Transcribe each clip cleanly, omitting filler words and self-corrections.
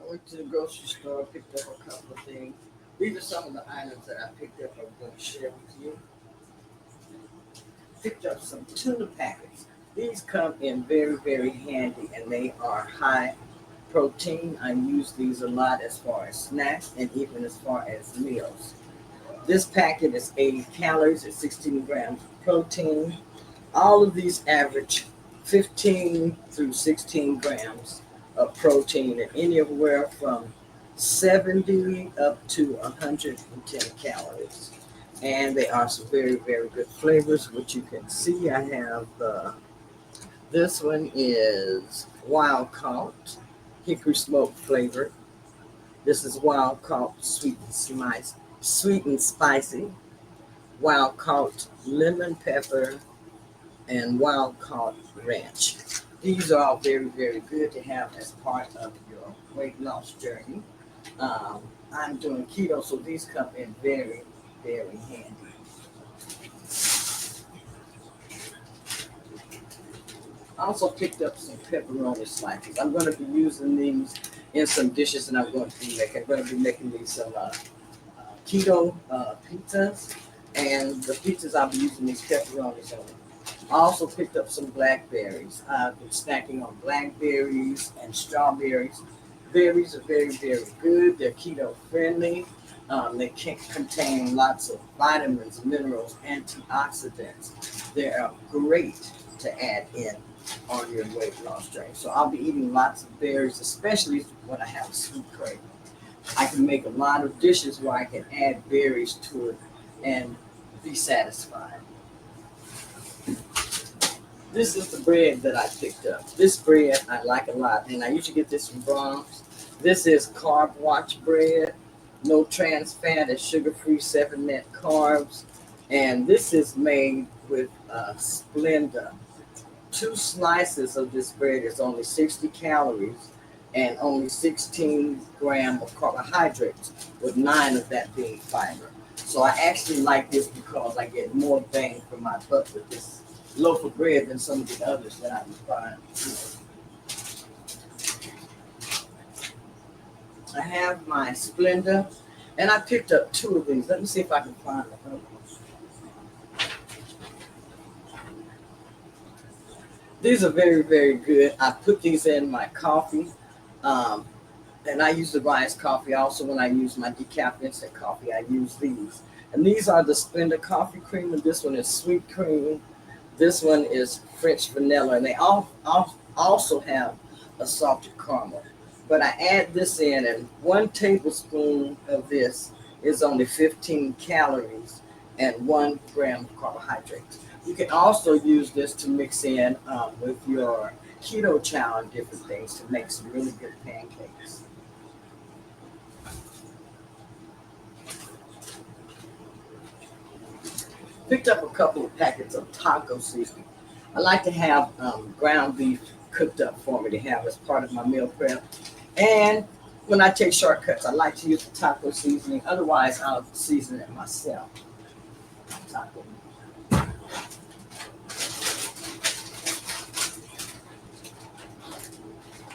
went to the grocery store, picked up a couple of things. These are some of the items that I picked up. I'm going to share with you. Picked up some tuna packets. These come in very, very handy, and they are high protein. I use these a lot as far as snacks and even as far as meals. This packet is 80 calories and 16 grams of protein. All of these average 15 through 16 grams of protein and anywhere from 70 up to 110 calories. And they are some very, very good flavors, which you can see. I have this one is wild caught hickory smoke flavor. This is wild caught sweet and spicy, wild caught lemon pepper, and wild caught ranch. These are all very, very good to have as part of your weight loss journey. I'm doing keto, so these come in very, very handy. I also picked up some pepperoni slices. I'm going to be using these in some dishes, and I'm going to be making these some keto pizzas, and the pizzas I'll be using these pepperonis on. I also picked up some blackberries. I've been snacking on blackberries and strawberries. Berries are very, very good. They're keto friendly. They can contain lots of vitamins, minerals, antioxidants. They are great to add in on your weight loss journey. So I'll be eating lots of berries, especially when I have a sweet craving. I can make a lot of dishes where I can add berries to it and be satisfied. This is the bread that I picked up. This bread I like a lot, and I usually get this from Brahms. This is Carb Watch bread, no trans fat and sugar-free 7 net carbs, and this is made with Splenda. 2 slices of this bread is only 60 calories and only 16 grams of carbohydrates, with 9 of that being fiber. So I actually like this because I get more bang for my buck with this loaf of bread than some of the others that I was buying. I have my Splenda, and I picked up 2 of these. Let me see if I can find the other ones. These are very, very good. I put these in my coffee, um, and I use the Rise coffee. Also, when I use my decaf instant coffee, I use these. And these are the Splenda coffee cream, and this one is sweet cream. This one is French vanilla, and they all also have a salted caramel. But I add this in, and 1 tablespoon of this is only 15 calories and 1 gram of carbohydrates. You can also use this to mix in with your keto chow and different things to make some really good pancakes. Picked up a couple of packets of taco seasoning. I like to have ground beef cooked up for me to have as part of my meal prep. And when I take shortcuts, I like to use the taco seasoning. Otherwise, I'll season it myself. Taco.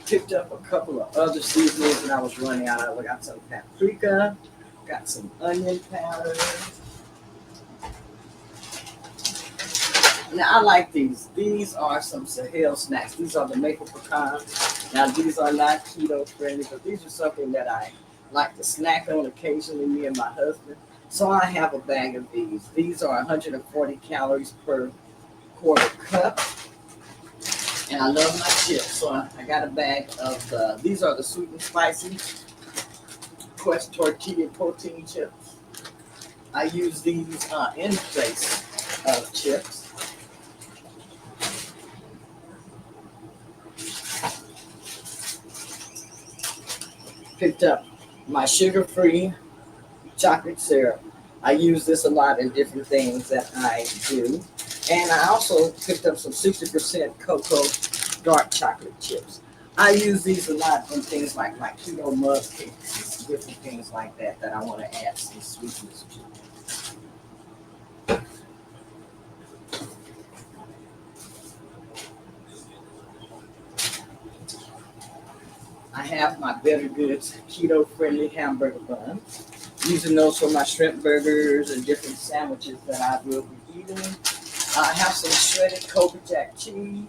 Picked up a couple of other seasonings that I was running out of. I got some paprika, got some onion powder. Now I like these. These are some Sahel snacks. These are the maple pecans. Now these are not keto friendly, but these are something that I like to snack on occasionally, me and my husband. So I have a bag of these. These are 140 calories per quarter cup. And I love my chips. So I got a bag of these are the sweet and spicy Quest tortilla protein chips. I use these in place of chips. Picked up my sugar-free chocolate syrup. I use this a lot in different things that I do. And I also picked up some 60% cocoa dark chocolate chips. I use these a lot in things like my keto mug cakes, different things like that that I want to add some sweetness to. I have my Better Goods keto friendly hamburger buns. Using those for my shrimp burgers and different sandwiches that I will be eating. I have some shredded Kobe Jack cheese.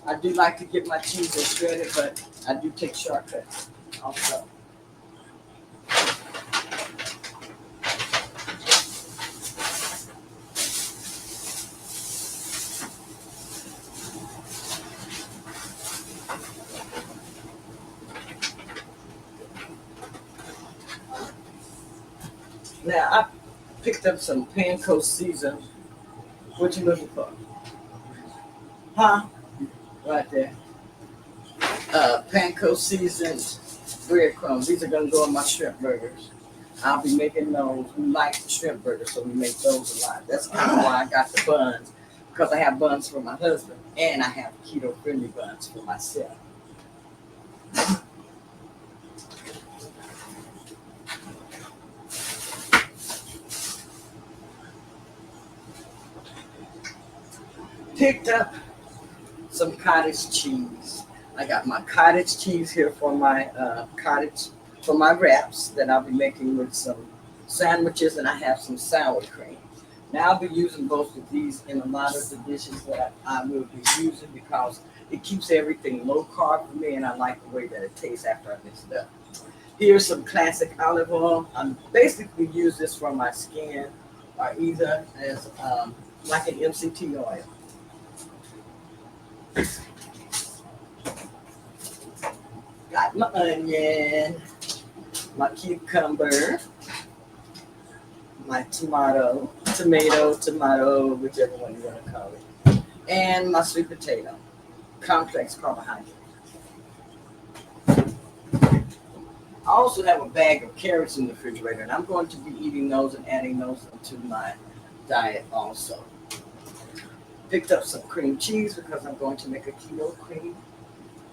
I do like to get my cheese and shredded, but I do take shortcuts also. Now I picked up some panko season. What you looking for? Huh? Right there. Panko seasoned breadcrumbs. These are gonna go in my shrimp burgers. I'll be making those. We like shrimp burgers, so we make those a lot. That's kind of why I got the buns, because I have buns for my husband and I have keto friendly buns for myself. Picked up some cottage cheese. I got my cottage cheese here for my for my wraps that I'll be making with some sandwiches, and I have some sour cream. Now I'll be using both of these in a lot of the dishes that I will be using because it keeps everything low carb for me, and I like the way that it tastes after I mix it up. Here's some classic olive oil. I'm basically use this for my skin or either as like an MCT oil. Got my onion, my cucumber, my tomato, whichever one you want to call it, and my sweet potato, complex carbohydrate. I also have a bag of carrots in the refrigerator, and I'm going to be eating those and adding those into my diet also. Picked up some cream cheese because I'm going to make a keto cream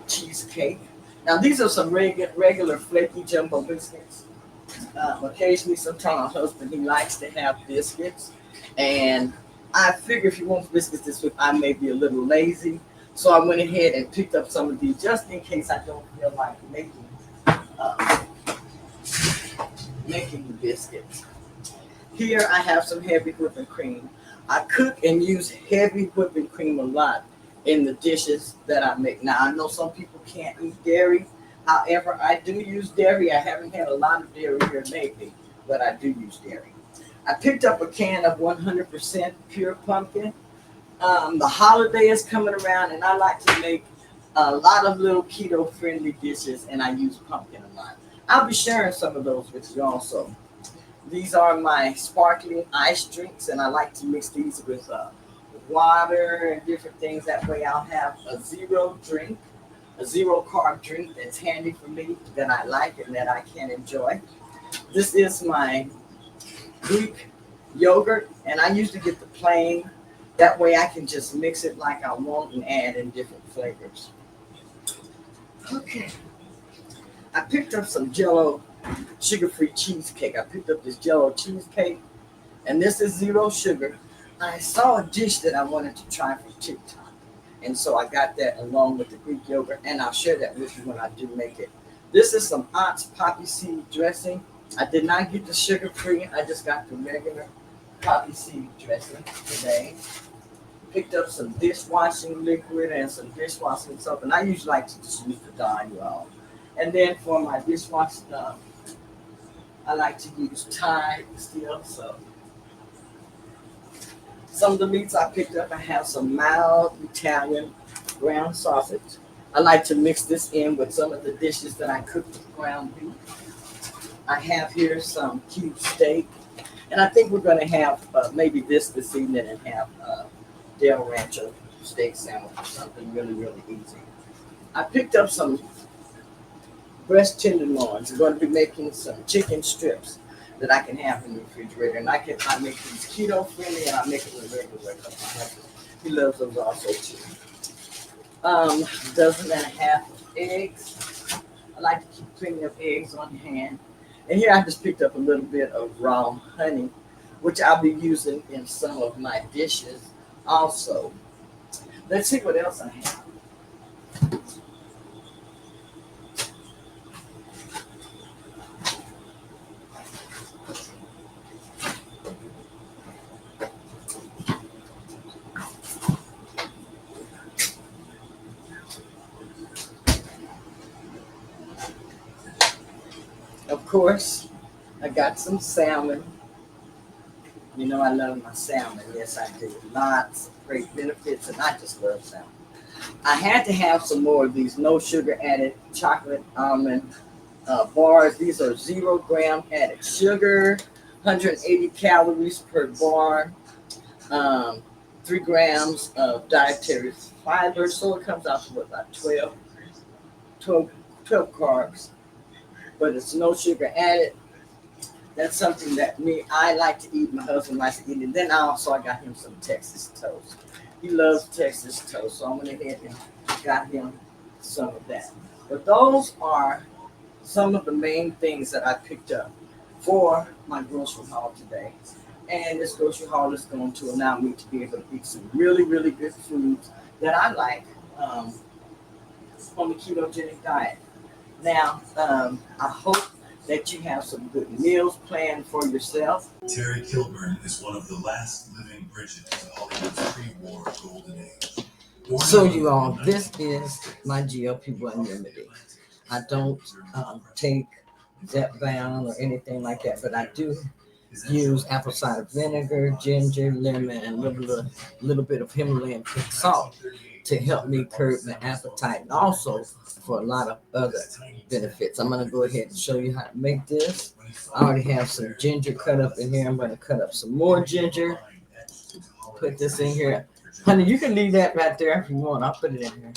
cheesecake. Now these are some regular flaky jumbo biscuits. Occasionally, sometimes my husband he likes to have biscuits, and I figure if he wants biscuits this week, I may be a little lazy, so I went ahead and picked up some of these just in case I don't feel like uh, making the biscuits. Here I have some heavy whipping cream. I cook and use heavy whipping cream a lot in the dishes that I make. Now I know some people can't eat dairy. However, I do use dairy. I haven't had a lot of dairy here lately, but I do use dairy. I picked up a can of 100% pure pumpkin. The holiday is coming around, and I like to make a lot of little keto-friendly dishes, and I use pumpkin a lot. I'll be sharing some of those with you also. These are my sparkling ice drinks, and I like to mix these with water and different things. That way I'll have a zero carb drink that's handy for me, that I like and that I can enjoy. This is my Greek yogurt, and I usually get the plain. That way I can just mix it like I want and add in different flavors. Okay. I picked up some Jello sugar-free cheesecake. I picked up this Jello cheesecake, and this is zero sugar. I saw a dish that I wanted to try for TikTok, and so I got that along with the Greek yogurt, and I'll share that with you when I do make it. This is some Ott's poppy seed dressing. I did not get the sugar-free. I just got the regular poppy seed dressing today. Picked up some dishwashing liquid and some dishwashing soap, and I usually like to just use the Dawn, y'all. And then for my dishwasher stuff, I like to use Tide still. So some of the meats I picked up, I have some mild Italian ground sausage. I like to mix this in with some of the dishes that I cook with ground beef. I have here some cube steak, and I think we're going to have maybe this evening and have Del Rancho steak sandwich or something really, really easy. I picked up some breast tenderloins. I'm going to be making some chicken strips that I can have in the refrigerator. And I make these keto friendly, and I make them regular. He loves those also too. Dozen and a half of eggs. I like to keep plenty of eggs on hand. And here I just picked up a little bit of raw honey, which I'll be using in some of my dishes also. Let's see what else I have. Of course, I got some salmon. You know I love my salmon. Yes, I do. Lots of great benefits, and I just love salmon. I had to have some more of these no sugar added chocolate almond bars. These are 0 gram added sugar, 180 calories per bar, um, 3 grams of dietary fiber. So it comes out to what, about 12, 12 carbs, but it's no sugar added. That's something that I like to eat. My husband likes to eat. And then I got him some Texas toast. He loves Texas toast, so I went ahead and got him some of that. But those are some of the main things that I picked up for my grocery haul today. And this grocery haul is going to allow me to be able to eat some really, really good foods that I like on the ketogenic diet. Now, I hope that you have some good meals planned for yourself. Terry Kilburn is one of the last living Bridget of Hollywood's pre-war golden age. So, you all, this is my GLP-1 remedy. I don't take Zepbound or anything like that, but I do use apple cider vinegar, ginger, lemon, and a little bit of Himalayan pink salt to help me curb my appetite, and also for a lot of other benefits. I'm going to go ahead and show you how to make this. I already have some ginger cut up in here. I'm going to cut up some more ginger, put this in here. Honey, you can leave that right there if you want. I'll put it in here.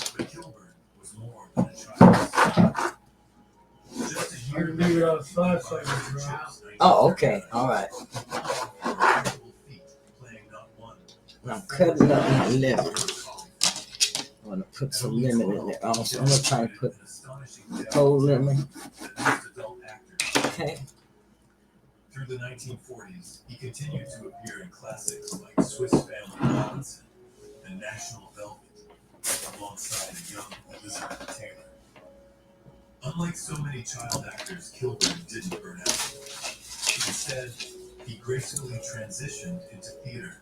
Oh, okay. All right. I'm cutting up my lemon. I'm going to put some lemon in there also. I'm going to try to put whole lemon. Okay. Through the 1940s, he continued to appear in classics like Swiss Family Robinson and National Velvet, alongside a young Elizabeth Taylor. Unlike so many child actors, Kilburn didn't burn out. Instead, he gracefully transitioned into theater,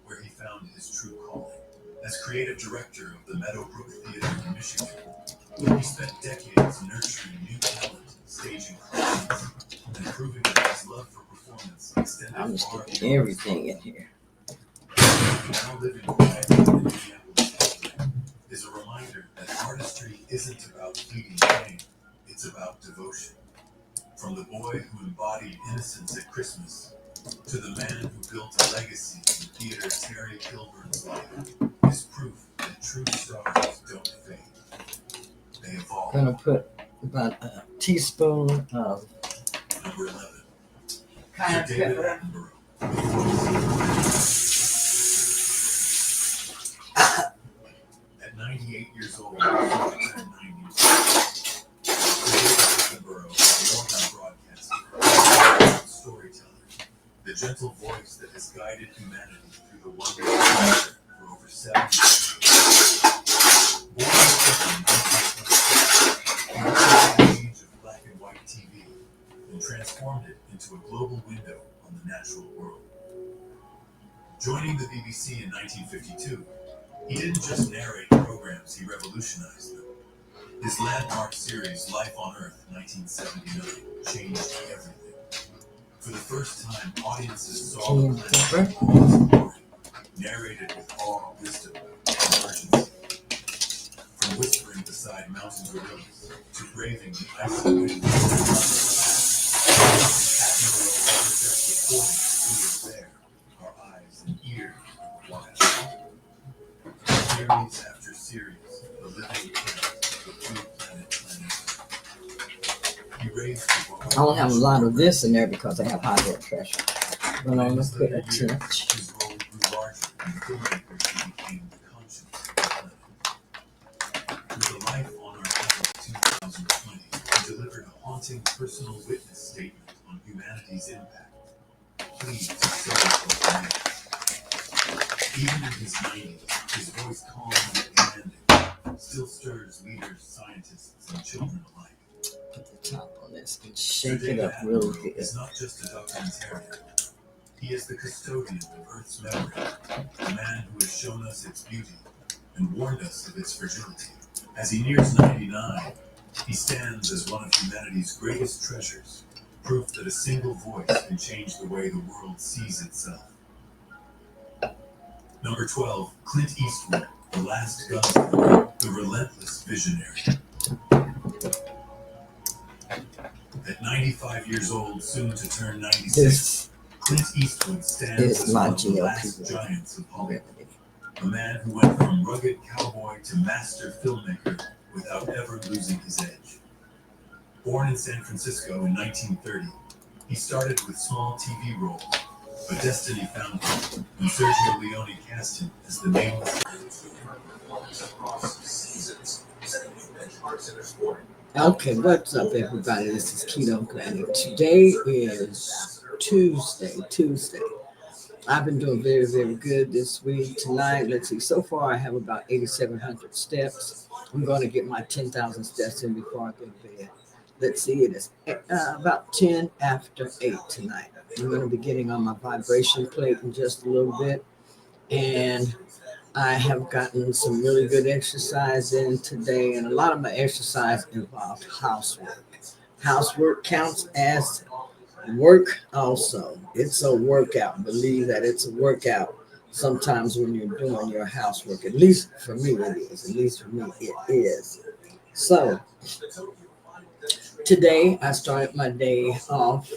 where he found his true calling. As creative director of the Meadowbrook Theater in Michigan, he spent decades nurturing new talent, staging productions, and proving that his love for performance extended I'm just far sticking everything in here. Now living quietly in Minneapolis is a reminder that artistry isn't about fleeting fame, it's about devotion. From the boy who embodied innocence at Christmas to the man who built a legacy in theater, Terry Kilburn's life is proof that true stars don't fade. They evolve. I'm going to put about a teaspoon of Number 11. cayenne pepper. At 98 years old, he turned 90. David Attenborough is more than broadcaster, storyteller, the gentle voice that has guided humanity through the wonders of nature for over 7 years. Born in the age of black and white TV and transformed it into a global window on the natural world. Joining the BBC in 1952, he didn't just narrate programs, he revolutionized them. His landmark series, Life on Earth, 1979, changed everything. For the first time, audiences saw the planet in all its glory, narrated with awe, wisdom, and urgency. From whispering beside mountain gorillas to braving the icy winds, Attenborough wasn't just reporting, he was there, our eyes and ears were wide. Series after series, the living planet, the blue planet. He raised the bar. I don't have a lot of this in there because I have high blood pressure. But I'm going to put a tinge. His role grew larger, and filmmakers who became the conscience of the planet. With a life on our planet 2020, he delivered a haunting personal witness statement on humanity's impact. Please say it. Even in his 90s, his voice calm and commanding still stirs leaders, scientists, and children alike. Put the top on this and shake it up really good. He's not just a documentarian. He is the custodian of Earth's memory, the man who has shown us its beauty and warned us of its fragility. As he nears 99, He stands as one of humanity's greatest treasures, proof that a single voice can change the way the world sees itself. Number 12, Clint Eastwood, The Last Gun, the relentless visionary. At 95 years old, soon to turn 96, This Clint Eastwood stands is as my one of the last GLP giants of Hollywood. remedy. A man who went from rugged cowboy to master filmmaker without ever losing his edge. Born in San Francisco in 1930, he started with small TV roles, but destiny found him when Sergio Leone cast him as the nameless. Okay, what's up, everybody? This is Keto Granny. Today is Tuesday. I've been doing very, very good this week. Tonight, let's see, so far I have about 8,700 steps. I'm going to get my 10,000 steps in before I go to bed. Let's see, it is about 10 after 8 tonight. I'm going to be getting on my vibration plate in just a little bit. And I have gotten some really good exercise in today, and a lot of my exercise involved housework. Housework counts as work also. It's a workout. Believe that it's a workout sometimes when you're doing your housework. At least for me, it is. At least for me, it is. So today, I started my day off.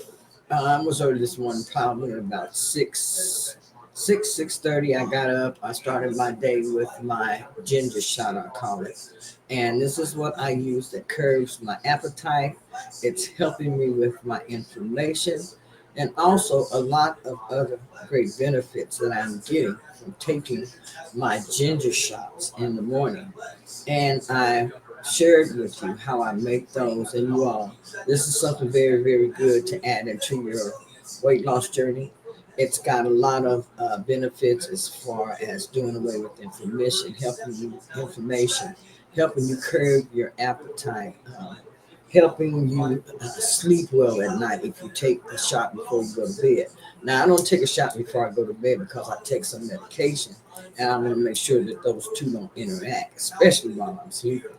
I was early this morning, probably at about 6:30. I got up. I started my day with my ginger shot, I call it. And this is what I use that curbs my appetite. It's helping me with my inflammation and also a lot of other great benefits that I'm getting from taking my ginger shots in the morning. And I shared with you how I make those, and you all, this is something very, very good to add into your weight loss journey. It's got a lot of benefits as far as doing away with inflammation, helping you curb your appetite, helping you sleep well at night if you take a shot before you go to bed. Now, I don't take a shot before I go to bed because I take some medication, and I want to make sure that those two don't interact, especially while I'm sleeping.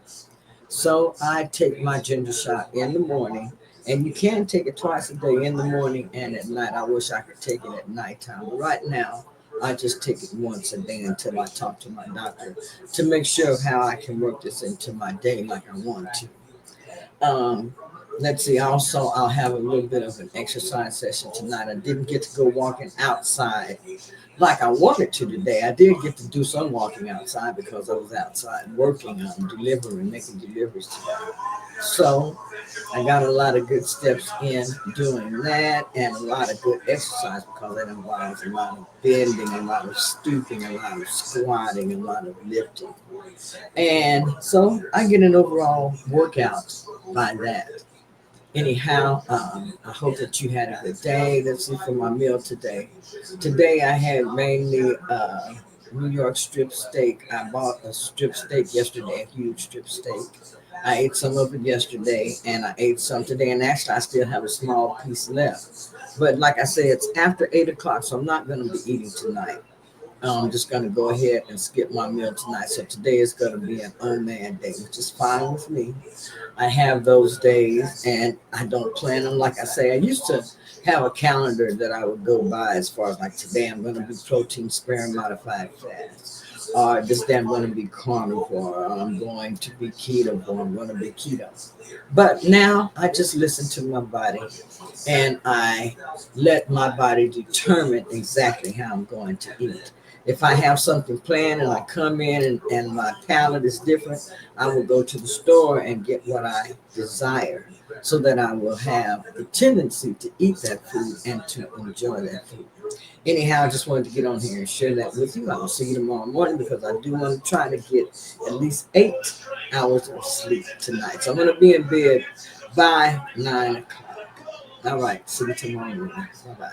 So I take my ginger shot in the morning, and you can take it twice a day, in the morning and at night. I wish I could take it at nighttime, but right now I just take it once a day until I talk to my doctor to make sure of how I can work this into my day like I want to. Um, let's see. Also, I'll have a little bit of an exercise session tonight. I didn't get to go walking outside like I wanted to today. I did get to do some walking outside because I was outside working on delivering, making deliveries today. So I got a lot of good steps in doing that and a lot of good exercise because it involves a lot of bending, a lot of stooping, a lot of squatting, a lot of lifting. And so I get an overall workout by that. Anyhow, I hope that you had a good day. Let's see for my meal today. Today I had mainly New York strip steak. I bought a strip steak yesterday, a huge strip steak. I ate some of it yesterday and I ate some today, and actually I still have a small piece left. But like I said, it's after 8 o'clock, so I'm not going to be eating tonight. I'm just going to go ahead and skip my meal tonight. So today is going to be an oh man day, which is fine with me. I have those days and I don't plan them. Like I say, I used to have a calendar that I would go by as far as like today I'm going to be protein sparing modified fast. Or this day I'm going to be carnivore. Or I'm going to be keto. Or I'm going to be keto. But now I just listen to my body and I let my body determine exactly how I'm going to eat. If I have something planned and I come in and my palate is different, I will go to the store and get what I desire so that I will have the tendency to eat that food and to enjoy that food. Anyhow, I just wanted to get on here and share that with you. I'll see you tomorrow morning because I do want to try to get at least 8 hours of sleep tonight. So I'm going to be in bed by 9 o'clock. All right. See you tomorrow morning. Bye bye.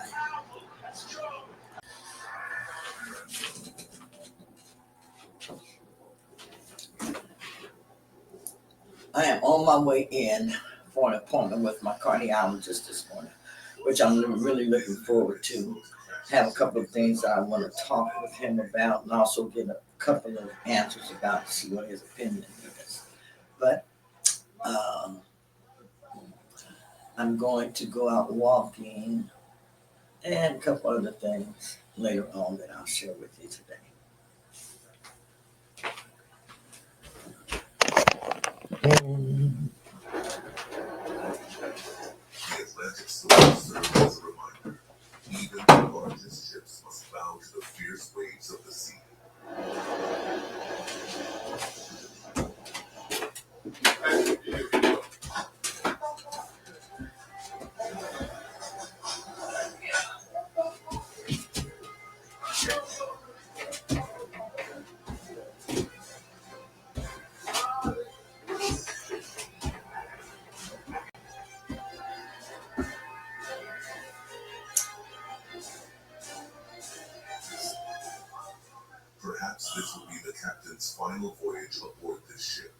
I am on my way in for an appointment with my cardiologist this morning, which I'm really looking forward to. Have a couple of things that I want to talk with him about and also get a couple of answers about to see what his opinion is. But Um, I'm going to go out walking and a couple other things later on that I'll share with you today. Mm. The Atlantic storm served as a reminder. Even the largest ships must bow to the fierce waves of the sea. Perhaps this will be the captain's final voyage aboard this ship.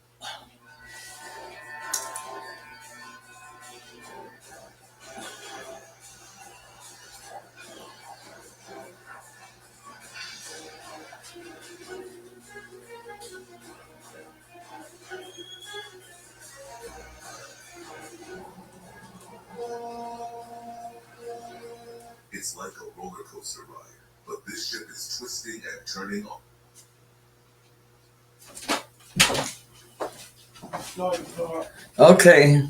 It's like a roller coaster ride, but this ship is twisting and turning on. Okay,